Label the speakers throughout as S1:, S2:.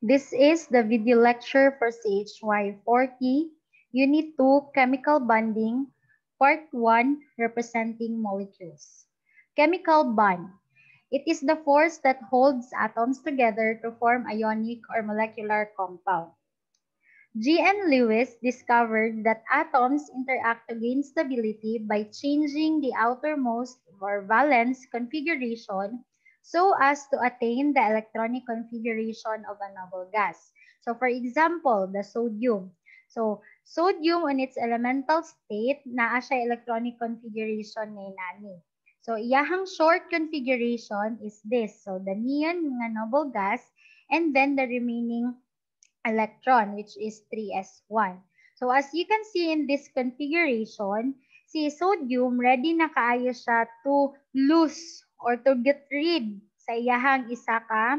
S1: This is the video lecture for CHY 40, Unit 2, Chemical Bonding, Part 1, representing molecules. Chemical bond. It is the force that holds atoms together to form ionic or molecular compound. G. N. Lewis discovered that atoms interact to gain stability by changing the outermost or valence configuration so as to attain the electronic configuration of a noble gas. So for example, the sodium. So sodium on its elemental state, naa siya electronic configuration ni nani. So iyahang short configuration is this. So the neon nga noble gas and then the remaining electron, which is 3s1. So as you can see in this configuration, si sodium ready na kaayo siya to lose or to get rid sa iyahang isa ka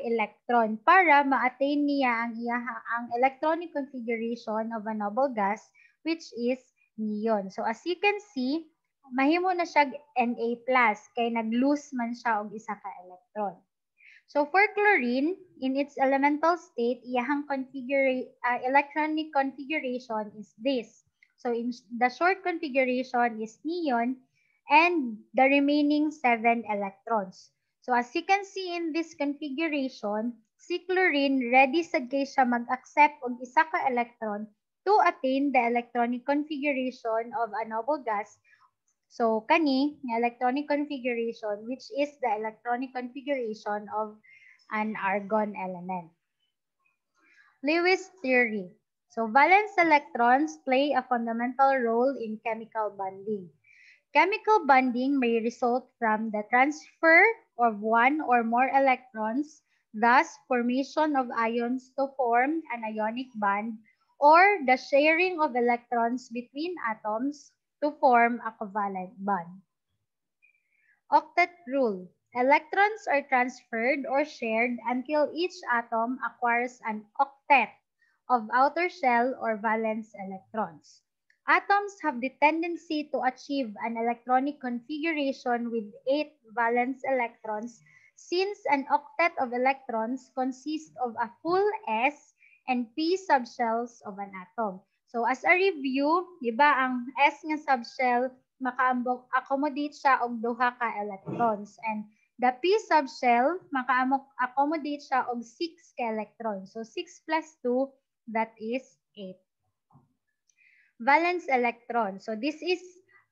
S1: electron para ma-attain niya ang electronic configuration of a noble gas, which is neon. So as you can see, mahimo na siya Na+, kay nag-lose man siya og isa ka electron. So for chlorine, in its elemental state, iyahang electronic configuration is this. So in the short configuration is neon and the remaining 7 electrons. So as you can see in this configuration, si chlorine ready sad kay siya mag-accept og isa ka electron to attain the electronic configuration of a noble gas. So, kani, electronic configuration, which is the electronic configuration of an argon element. Lewis theory. So, valence electrons play a fundamental role in chemical bonding. Chemical bonding may result from the transfer of one or more electrons, thus formation of ions to form an ionic bond, or the sharing of electrons between atoms to form a covalent bond. Octet rule. Electrons are transferred or shared until each atom acquires an octet of outer shell or valence electrons. Atoms have the tendency to achieve an electronic configuration with 8 valence electrons since an octet of electrons consists of a full S and P subshells of an atom. So as a review, di ba ang S nga subshell maka-accommodate siya og duha ka electrons and the P subshell maka-accommodate siya og 6 ka electrons. So 6 plus 2, that is 8. Valence electron. So these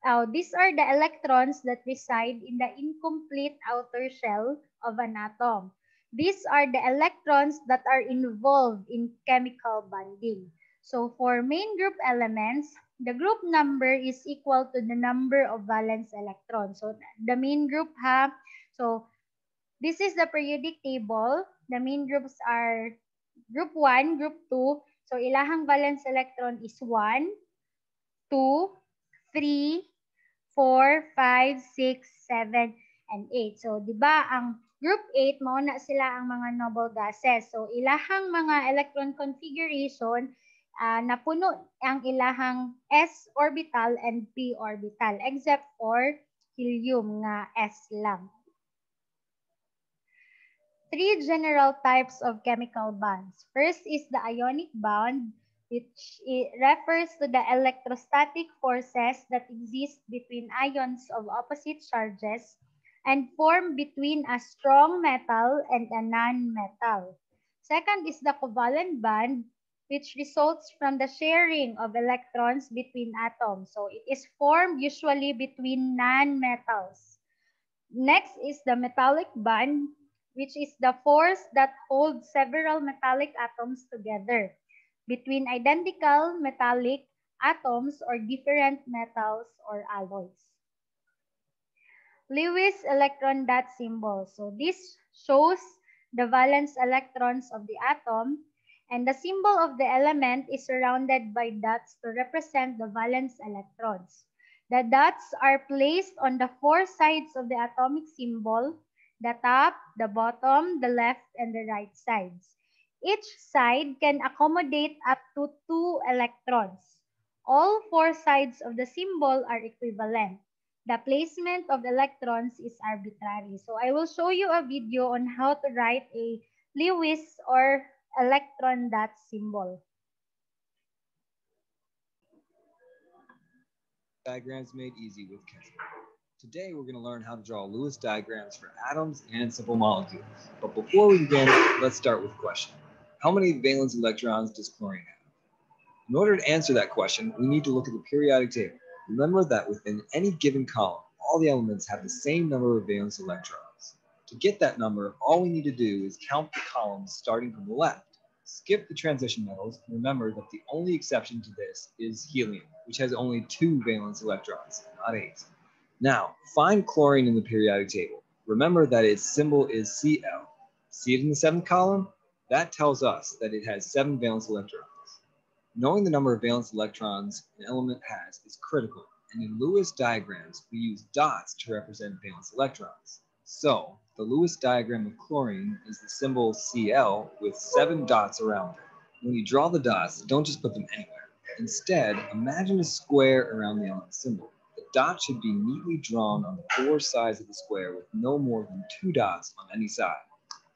S1: are the electrons that reside in the incomplete outer shell of an atom. These are the electrons that are involved in chemical bonding. So for main group elements, the group number is equal to the number of valence electrons. So the main group this is the periodic table. The main groups are group 1, group 2. So ilahang valence electron is 1, 2, 3, 4, 5, 6, 7, and 8. So, di ba, ang group 8, mauna sila ang mga noble gases. So, ilahang mga electron configuration, napuno ang ilahang s orbital and p orbital, except for helium nga s lang. 3 general types of chemical bonds. First is the ionic bond, which refers to the electrostatic forces that exist between ions of opposite charges and form between a strong metal and a non-metal. Second is the covalent bond, which results from the sharing of electrons between atoms. So it is formed usually between non-metals. Next is the metallic bond, which is the force that holds several metallic atoms together between identical metallic atoms or different metals or alloys. Lewis electron dot symbol. So this shows the valence electrons of the atom, and the symbol of the element is surrounded by dots to represent the valence electrons. The dots are placed on the 4 sides of the atomic symbol: the top, the bottom, the left, and the right sides. Each side can accommodate up to 2 electrons. All 4 sides of the symbol are equivalent. The placement of electrons is arbitrary. So I will show you a video on how to write a Lewis or electron dot symbol.
S2: Diagrams made easy with Kesman. Today we're going to learn how to draw Lewis diagrams for atoms and simple molecules. But before we begin, let's start with a question. How many valence electrons does chlorine have? In order to answer that question, we need to look at the periodic table. Remember that within any given column, all the elements have the same number of valence electrons. To get that number, all we need to do is count the columns starting from the left. Skip the transition metals, and remember that the only exception to this is helium, which has only 2 valence electrons, not 8. Now, find chlorine in the periodic table. Remember that its symbol is Cl. See it in the 7th column? That tells us that it has 7 valence electrons. Knowing the number of valence electrons an element has is critical, and in Lewis diagrams, we use dots to represent valence electrons. So, the Lewis diagram of chlorine is the symbol Cl with 7 dots around it. When you draw the dots, don't just put them anywhere. Instead, imagine a square around the element symbol. The dot should be neatly drawn on the 4 sides of the square with no more than 2 dots on any side.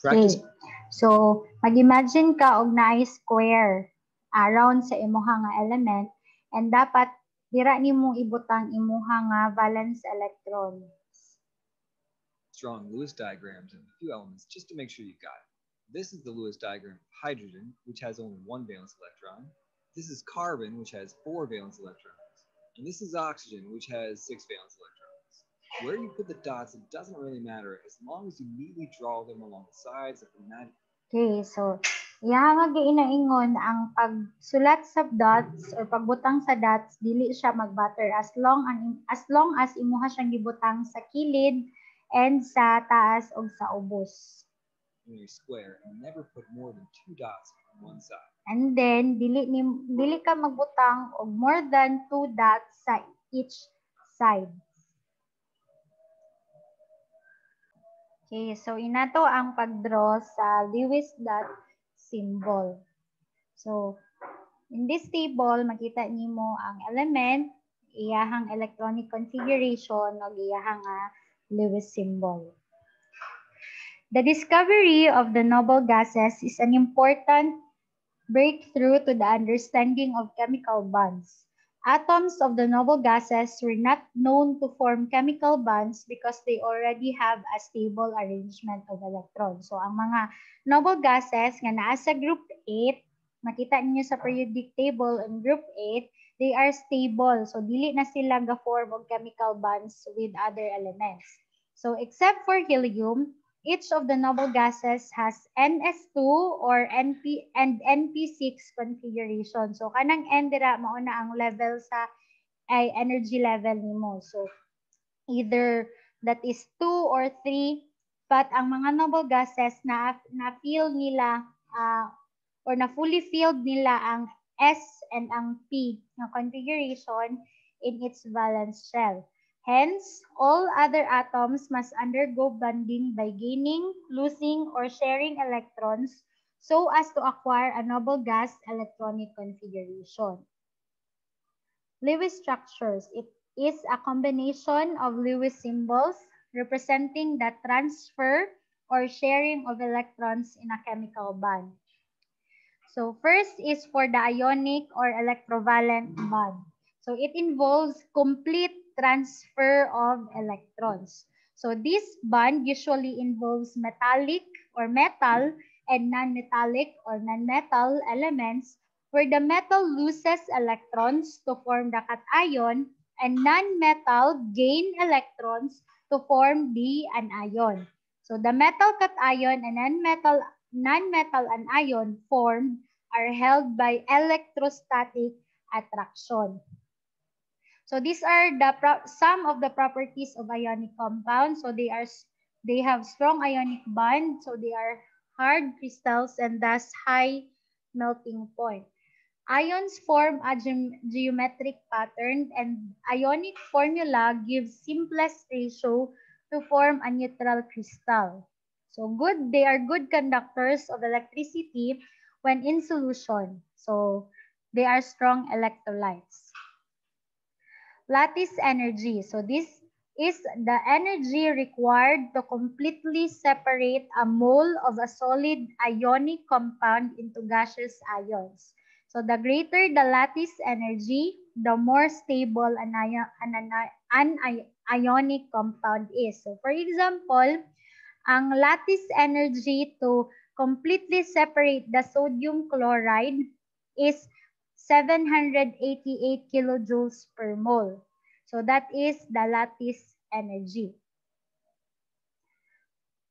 S2: Practice.
S1: Okay. So, mag-imagine ka og naay square around sa imuha nga element and dapat dira nimo ibutang imuha nga valence electron.
S2: Drawing Lewis diagrams of a few elements just to make sure you got it. This is the Lewis diagram of hydrogen, which has only 1 valence electron. This is carbon, which has 4 valence electrons. And this is oxygen, which has 6 valence electrons. Where you put the dots, it doesn't really matter as long as you neatly draw them along the sides of the magic.
S1: Okay, so iya nga giinaingon ang pagsulat sa dots or pagbutang sa dots dili siya mag-matter as long as imuha siyang gibutang sa kilid and sa taas og sa ubos.
S2: When you square, and never put more than 2 dots on one side.
S1: And then dili ka magbutang og more than 2 dots sa each side. Okay, so inato ang pagdraw sa Lewis dot symbol. So, in this table, makita nimo ang element, iyahang electronic configuration, ug iyahang Lewis symbol. The discovery of the noble gases is an important breakthrough to the understanding of chemical bonds. Atoms of the noble gases were not known to form chemical bonds because they already have a stable arrangement of electrons. So, ang mga noble gases nga naa sa group 8, makita niyo sa periodic table in group 8, they are stable. So, dili na sila ga-form og chemical bonds with other elements. So, except for helium, each of the noble gases has NS2 or NP and NP6 configuration. So kanang N dira mao na ang level sa energy level nimo. So either that is 2 or 3, but ang mga noble gases na fill nila or na fully filled nila ang S and ang P na configuration in its valence shell. Hence, all other atoms must undergo bonding by gaining, losing, or sharing electrons so as to acquire a noble gas electronic configuration. Lewis structures. It is a combination of Lewis symbols representing the transfer or sharing of electrons in a chemical bond. So first is for the ionic or electrovalent bond. So it involves complete transfer of electrons. So this bond usually involves metallic or metal and non-metallic or non-metal elements where the metal loses electrons to form the cation and non-metal gain electrons to form the anion. So the metal cation and non-metal anion formed are held by electrostatic attraction. So these are some of the properties of ionic compounds. So they have strong ionic bond. So they are hard crystals and thus high melting point. Ions form a geometric pattern and ionic formula gives simplest ratio to form a neutral crystal. So they are good conductors of electricity when in solution. So they are strong electrolytes. Lattice energy. So this is the energy required to completely separate a mole of a solid ionic compound into gaseous ions. So the greater the lattice energy, the more stable an ionic compound is. So for example, ang lattice energy to completely separate the sodium chloride is 788 kilojoules per mole. So that is the lattice energy.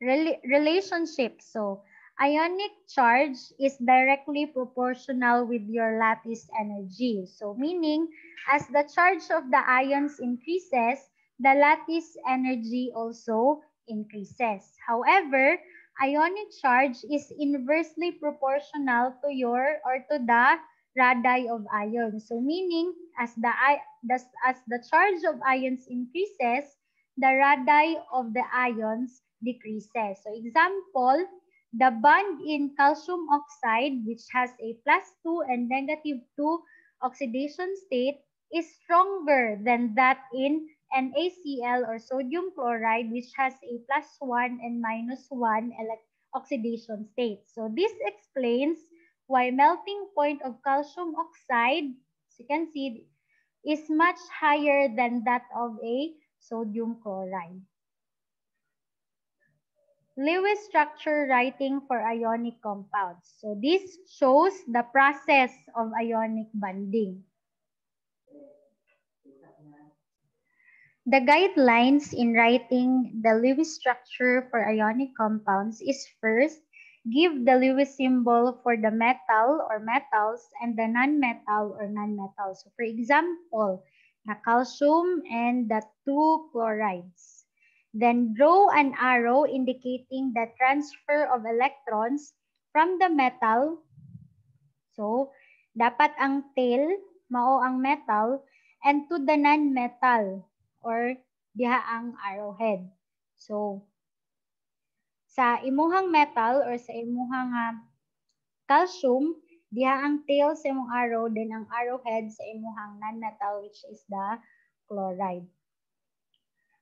S1: Relationship. So ionic charge is directly proportional with your lattice energy. So meaning, as the charge of the ions increases, the lattice energy also increases. However, ionic charge is inversely proportional to the radii of ions. So meaning, as the charge of ions increases, the radii of the ions decreases. So example, the bond in calcium oxide, which has a +2 and -2 oxidation state, is stronger than that in NaCl or sodium chloride, which has a +1 and -1 oxidation state. So this explains why melting point of calcium oxide, as you can see, is much higher than that of a sodium chloride. Lewis structure writing for ionic compounds. So this shows the process of ionic bonding. The guidelines in writing the Lewis structure for ionic compounds is first, give the Lewis symbol for the metal or metals and the non-metal or non-metals. So for example, the calcium and the 2 chlorides. Then draw an arrow indicating the transfer of electrons from the metal. So, dapat ang tail, mao ang metal, and to the non-metal or diha ang arrowhead. So, sa imuhang metal or sa imuhang calcium, diha ang tail sa imong arrow, then ang arrowhead sa imuhang non-metal, which is the chloride.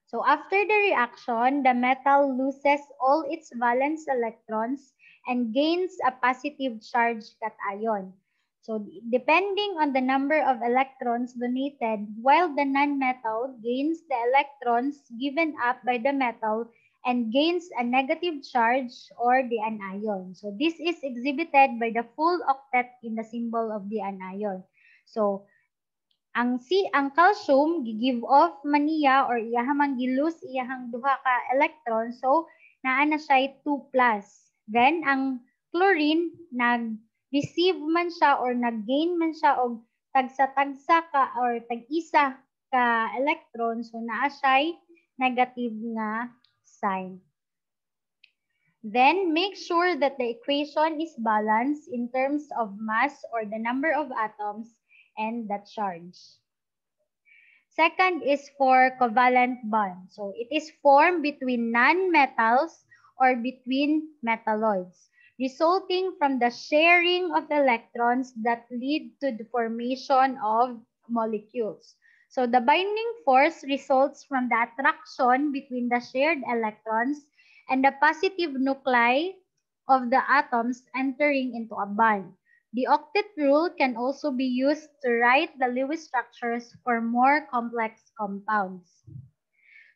S1: So after the reaction, the metal loses all its valence electrons and gains a positive charge cation. So depending on the number of electrons donated, while the non-metal gains the electrons given up by the metal and gains a negative charge or the anion. So this is exhibited by the full octet in the symbol of the anion. So ang calcium gi-give off man niya or iyahang mangilus iyahang duha ka electron, so naa na siya 2+. Then ang chlorine nag-receive man siya or nag-gain man siya og tagsa-tagsa ka or tag-isa ka electron, so naa siya negative nga sign. Then make sure that the equation is balanced in terms of mass or the number of atoms and the charge. Second is for covalent bond. So it is formed between non-metals or between metalloids, resulting from the sharing of electrons that lead to the formation of molecules. So the binding force results from the attraction between the shared electrons and the positive nuclei of the atoms entering into a bond. The octet rule can also be used to write the Lewis structures for more complex compounds.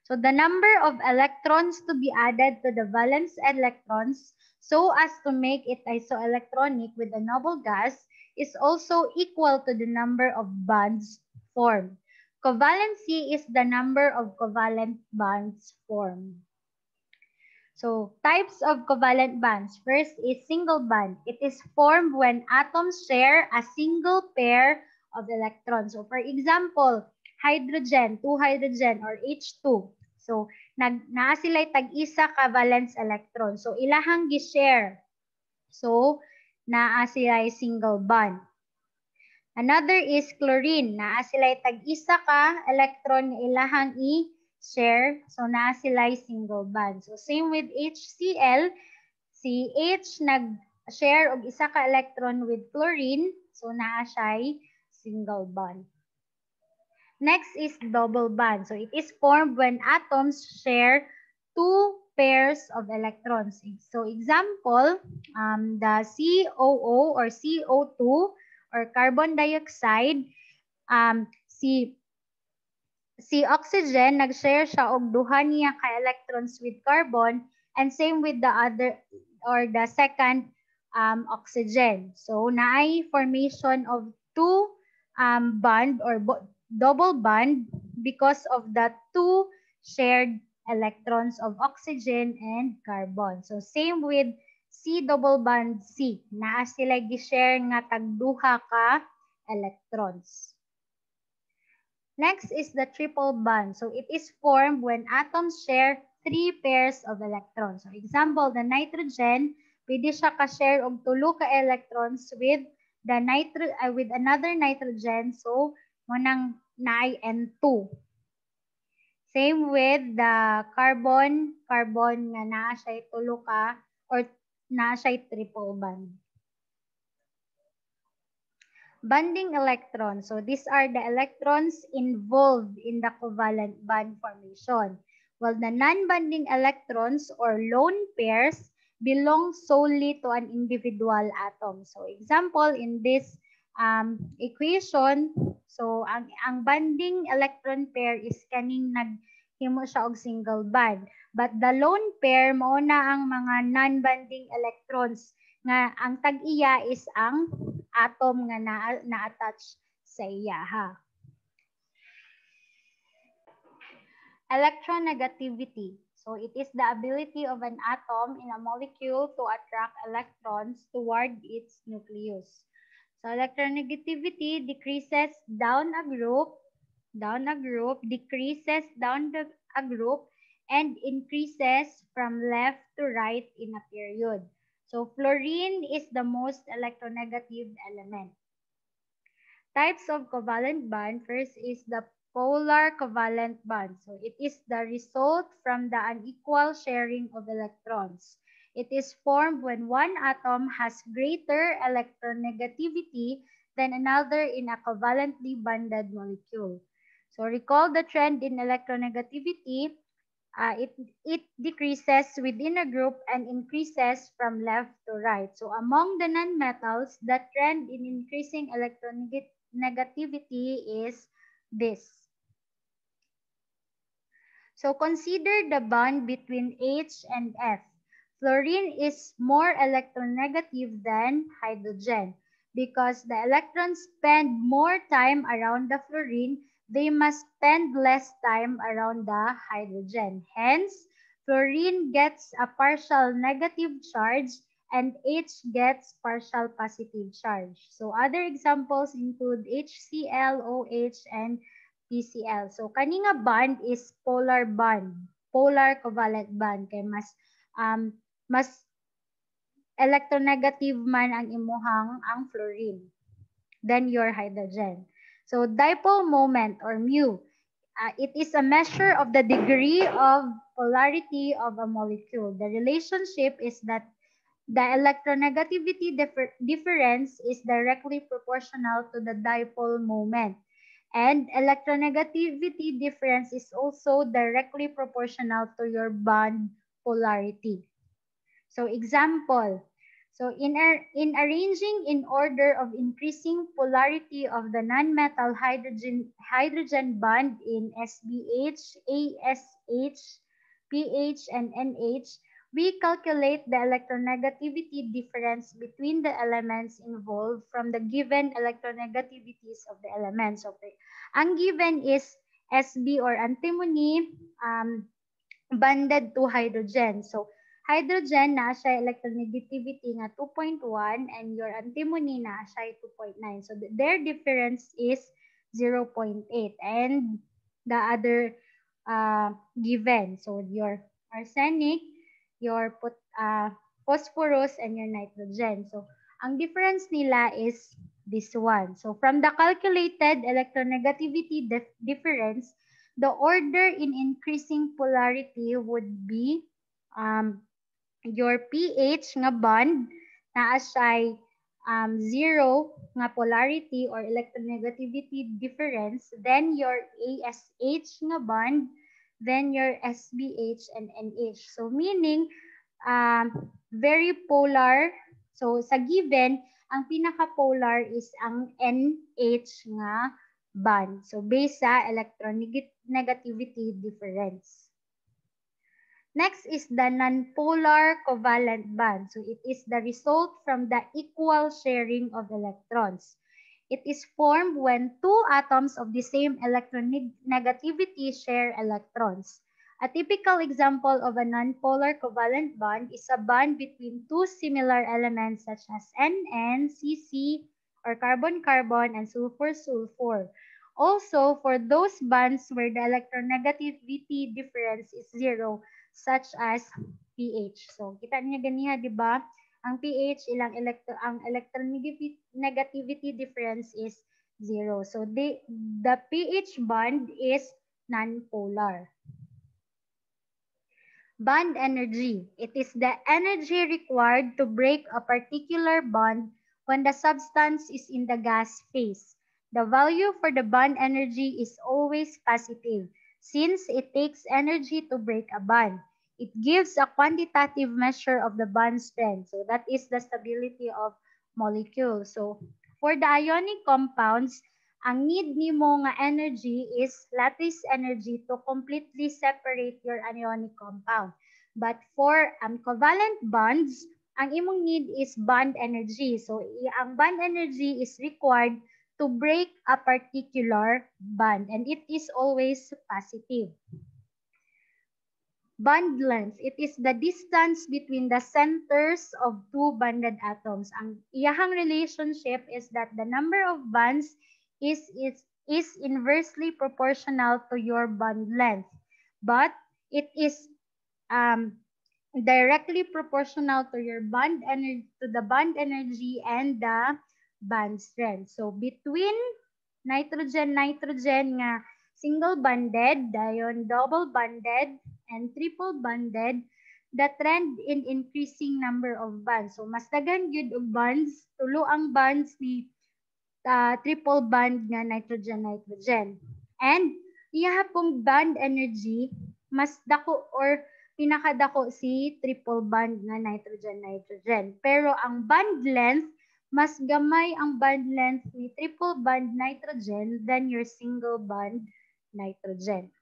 S1: So the number of electrons to be added to the valence electrons so as to make it isoelectronic with a noble gas is also equal to the number of bonds formed. Covalency is the number of covalent bonds formed. So, types of covalent bonds. First is single bond. It is formed when atoms share a single pair of electrons. So, for example, hydrogen, 2 hydrogen or H2. So, naa sila tag-isa ka valence electron. So, ilahang gi-share. So, naa sila single bond. Another is chlorine. Naa sila tag-isa ka electron na ilahang share, so naa sila single bond. So same with HCl, si H nag-share og isa ka electron with chlorine, so naa siya single bond. Next is double bond. So it is formed when atoms share two pairs of electrons. So example, the COO or CO2 or carbon dioxide, si oxygen, nag-share siya og duha niya ka electrons with carbon, and same with the other or the second oxygen. So naay formation of two bond or double bond because of the two shared electrons of oxygen and carbon. So same with C double bond C, naa sila gi-share nga tagduha ka electrons. Next is the triple bond. So it is formed when atoms share three pairs of electrons. So example, the nitrogen, pwede siya ka-share og tulo ka electrons with the with another nitrogen. So munang naay N2. Same with the carbon nga naa siya tulo ka or naa siya triple bond. Bonding electrons. So these are the electrons involved in the covalent bond formation. While the non-bonding electrons or lone pairs belong solely to an individual atom. So example, in this equation, so ang bonding electron pair is kaning naghimo siya og single bond. But the lone pair, mao na ang mga non-bonding electrons nga ang tag-iya is ang atom nga na-attach sa iya ha. Electronegativity. So it is the ability of an atom in a molecule to attract electrons toward its nucleus. So electronegativity decreases down a group, decreases down a group, and increases from left to right in a period. So fluorine is the most electronegative element. Types of covalent bond. First is the polar covalent bond. So it is the result from the unequal sharing of electrons. It is formed when one atom has greater electronegativity than another in a covalently bonded molecule. So recall the trend in electronegativity. It decreases within a group and increases from left to right. So among the nonmetals, the trend in increasing electronegativity is this. So consider the bond between H and F. Fluorine is more electronegative than hydrogen. Because the electrons spend more time around the fluorine, they must spend less time around the hydrogen. Hence, fluorine gets a partial negative charge and H gets partial positive charge. So other examples include HCl, OH, and PCl. So kani nga bond is polar bond, polar covalent bond kay mas electronegative man ang imuhang ang fluorine than your hydrogen. So dipole moment or mu, it is a measure of the degree of polarity of a molecule. The relationship is that the electronegativity difference is directly proportional to the dipole moment. And electronegativity difference is also directly proportional to your bond polarity. So example, so in arranging in order of increasing polarity of the nonmetal hydrogen bond in SBH, ASH, pH, and NH, we calculate the electronegativity difference between the elements involved from the given electronegativities of the elements. Okay. Ang given is SB or antimony bonded to hydrogen. So hydrogen na siya electronegativity nga 2.1 and your antimony na siya 2.9. So their difference is 0.8 and the other given. So your arsenic, your phosphorus, and your nitrogen. So ang difference nila is this one. So from the calculated electronegativity difference, the order in increasing polarity would be your pH nga bond naa siya zero nga polarity or electronegativity difference, then your ASH nga bond, then your SBH and NH. So meaning, very polar. So sa given, ang pinaka-polar is ang NH nga bond. So based sa electronegativity difference. Next is the nonpolar covalent bond. So it is the result from the equal sharing of electrons. It is formed when two atoms of the same electronegativity share electrons. A typical example of a nonpolar covalent bond is a bond between two similar elements such as NN, CC, or carbon-carbon, and sulfur-sulfur. Also, for those bonds where the electronegativity difference is zero, such as pH. So, kita niya ganiha, di ba? Ang pH, ang electronegativity difference is zero. So, the pH bond is nonpolar. Bond energy. It is the energy required to break a particular bond when the substance is in the gas phase. The value for the bond energy is always positive, since it takes energy to break a bond. It gives a quantitative measure of the bond strength. So that is the stability of molecules. So for the ionic compounds, ang need nimo nga energy is lattice energy to completely separate your anionic compound. But for covalent bonds, ang imong need is bond energy. So ang bond energy is required to break a particular bond, and it is always positive. Bond length, it is the distance between the centers of two bonded atoms. Ang iyahang relationship is that the number of bonds is inversely proportional to your bond length, but it is directly proportional to your bond energy, to the bond energy and the bond strength. So between nitrogen nga single bonded, dayon double bonded, and triple bonded, the trend in increasing number of bonds. So mas dagan gyud og bonds, tulo ang bonds ni triple bond nga nitrogen. And iya pong bond energy mas dako or pinakadako si triple bond nga nitrogen. Pero ang bond length, mas gamay ang bond length ni triple bond nitrogen than your single bond nitrogen.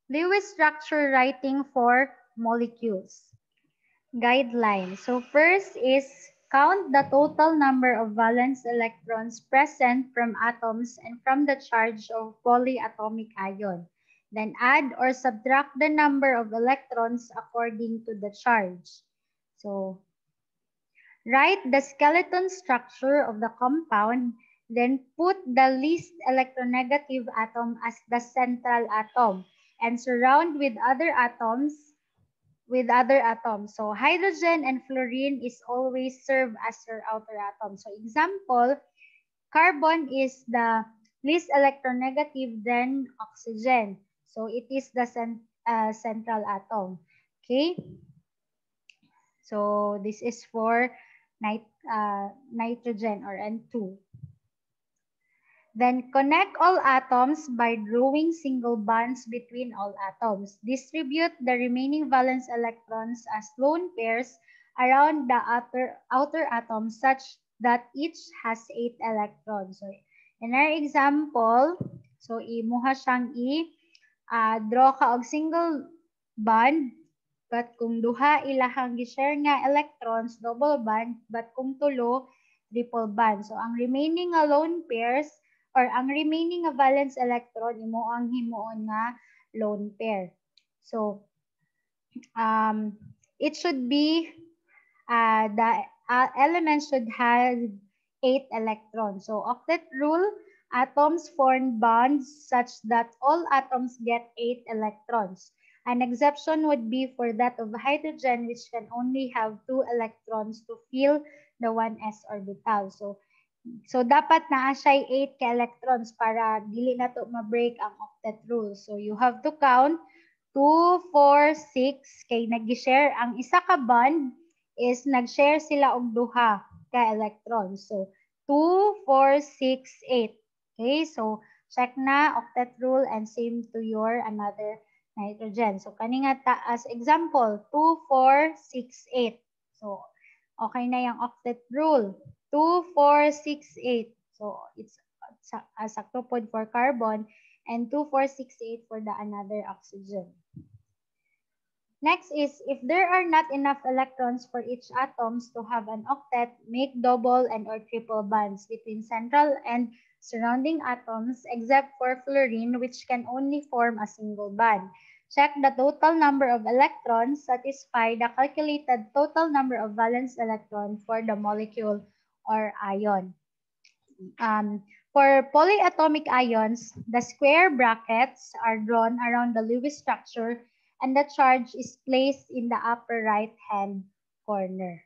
S1: Lewis structure writing for molecules. Guideline. So first is count the total number of valence electrons present from atoms and from the charge of polyatomic ion. Then add or subtract the number of electrons according to the charge. So write the skeleton structure of the compound, then put the least electronegative atom as the central atom and surround with other atoms. So hydrogen and fluorine is always serve as your outer atom. So example, carbon is the least electronegative than oxygen. So it is the central atom. Okay. So this is for nitrogen or N2. Then connect all atoms by drawing single bonds between all atoms. Distribute the remaining valence electrons as lone pairs around the outer atoms such that each has 8 electrons. So in our example, so imuha siyang draw ka og single bond, but kung duha ilahang gi-share nga electrons, double bond, but kung tulo, triple bond. So ang remaining nga lone pairs or ang remaining nga valence electron imo ang himuon nga lone pair. So it should be the elements should have 8 electrons. So octet rule, atoms form bonds such that all atoms get 8 electrons. An exception would be for that of hydrogen, which can only have 2 electrons to fill the 1s orbital. So dapat naa siya 8 ka electrons para dili na to ma-break ang octet rule. So you have to count 2, 4, 6 kay nag-share ang isa ka bond is nag-share sila og duha ka electrons. So 2, 4, 6, 8. Okay, so check na octet rule and same to your another nitrogen. So kani nga ta as example 2, 4, 6, 8. So okay na yung octet rule. 2, 4, 6, 8. So it's sakto pod for carbon and 2, 4, 6, 8 for the another oxygen. Next is, if there are not enough electrons for each atoms to have an octet, make double and or triple bonds between central and surrounding atoms except for fluorine, which can only form a single bond. Check the total number of electrons, satisfy the calculated total number of valence electrons for the molecule or ion. For polyatomic ions, the square brackets are drawn around the Lewis structure and the charge is placed in the upper right-hand corner.